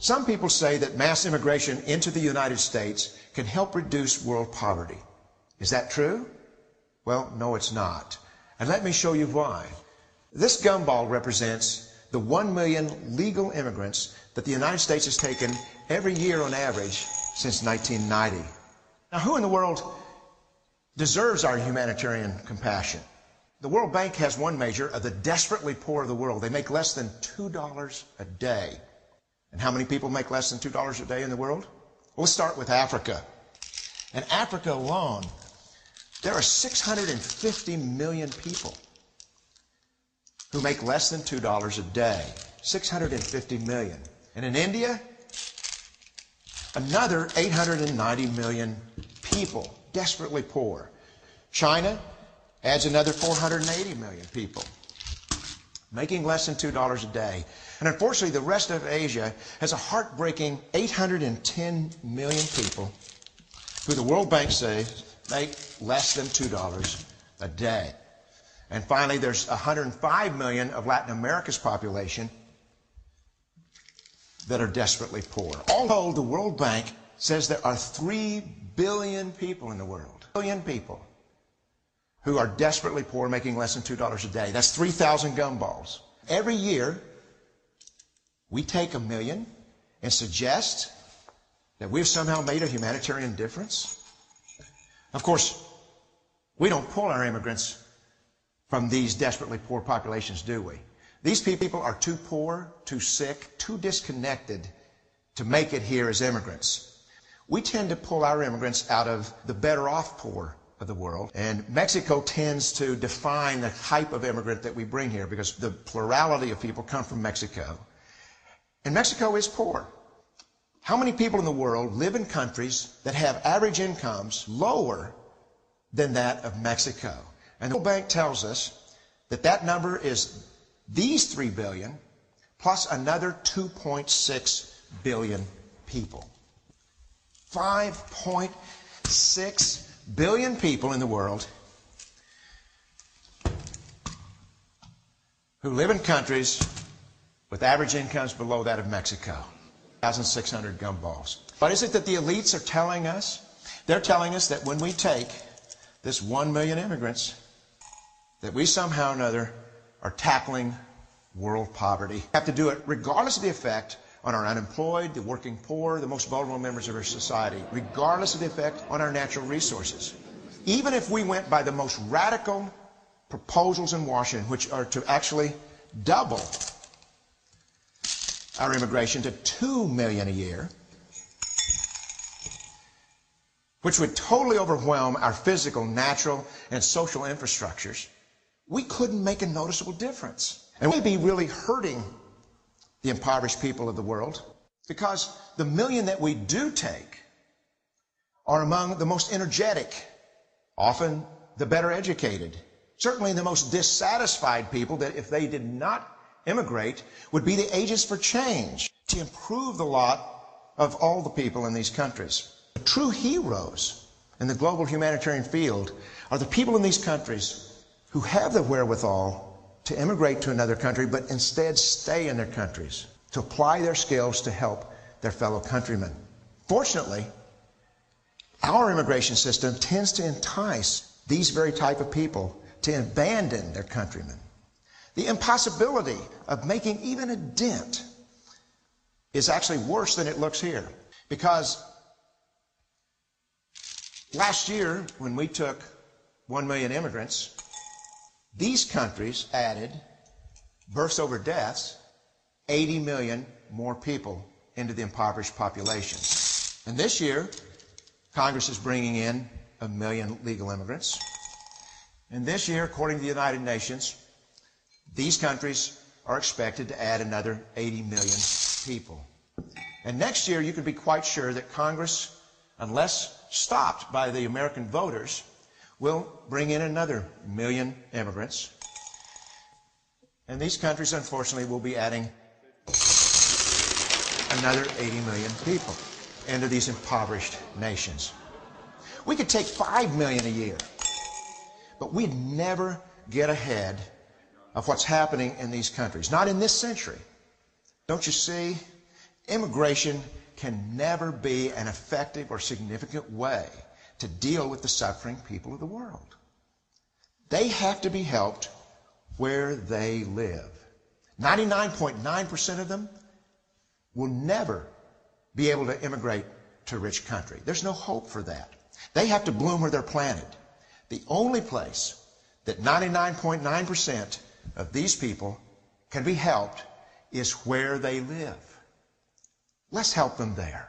Some people say that mass immigration into the United States can help reduce world poverty. Is that true? Well, no, it's not. And let me show you why. This gumball represents the 1 million legal immigrants that the United States has taken every year on average since 1990. Now, who in the world deserves our humanitarian compassion? The World Bank has one measure of the desperately poor of the world. They make less than $2 a day. And how many people make less than $2 a day in the world? Well, let's start with Africa. In Africa alone, there are 650 million people who make less than $2 a day. 650 million. And in India, another 890 million people, desperately poor. China adds another 480 million people, making less than $2 a day. And unfortunately, the rest of Asia has a heartbreaking 810 million people who the World Bank says make less than $2 a day. And finally, there's 105 million of Latin America's population that are desperately poor. All told, the World Bank says there are 3 billion people in the world. Billion people who are desperately poor, making less than $2 a day. That's 3,000 gumballs. Every year, we take 1 million and suggest that we've somehow made a humanitarian difference. Of course, we don't pull our immigrants from these desperately poor populations, do we? These people are too poor, too sick, too disconnected to make it here as immigrants. We tend to pull our immigrants out of the better off poor of the world, and Mexico tends to define the type of immigrant that we bring here because the plurality of people come from Mexico. And Mexico is poor. How many people in the world live in countries that have average incomes lower than that of Mexico? And the World Bank tells us that that number is these 3 billion plus another 2.6 billion people. 5.6 billion people in the world who live in countries with average incomes below that of Mexico. 1,600 gumballs. What is it that the elites are telling us? They're telling us that when we take this 1 million immigrants, that we somehow or another are tackling world poverty. We have to do it regardless of the effect on our unemployed, the working poor, the most vulnerable members of our society, regardless of the effect on our natural resources. Even if we went by the most radical proposals in Washington, which are to actually double our immigration to 2 million a year, which would totally overwhelm our physical, natural, and social infrastructures, we couldn't make a noticeable difference. And we'd be really hurting the impoverished people of the world, because the million that we do take are among the most energetic, often the better educated, certainly the most dissatisfied people that if they did not immigrate would be the agents for change to improve the lot of all the people in these countries. The true heroes in the global humanitarian field are the people in these countries who have the wherewithal to immigrate to another country, but instead stay in their countries to apply their skills to help their fellow countrymen. Fortunately, our immigration system tends to entice these very type of people to abandon their countrymen. The impossibility of making even a dent is actually worse than it looks here, because last year, when we took 1 million immigrants, these countries added, births over deaths, 80 million more people into the impoverished population. And this year, Congress is bringing in 1 million legal immigrants. And this year, according to the United Nations, these countries are expected to add another 80 million people. And next year, you can be quite sure that Congress, unless stopped by the American voters, will bring in another 1 million immigrants. And these countries, unfortunately, will be adding another 80 million people into these impoverished nations. We could take 5 million a year, but we'd never get ahead of what's happening in these countries. Not in this century. Don't you see? Immigration can never be an effective or significant way to deal with the suffering people of the world. They have to be helped where they live. 99.9% of them will never be able to immigrate to a rich country. There's no hope for that. They have to bloom where they're planted. The only place that 99.9% of these people can be helped is where they live. Let's help them there.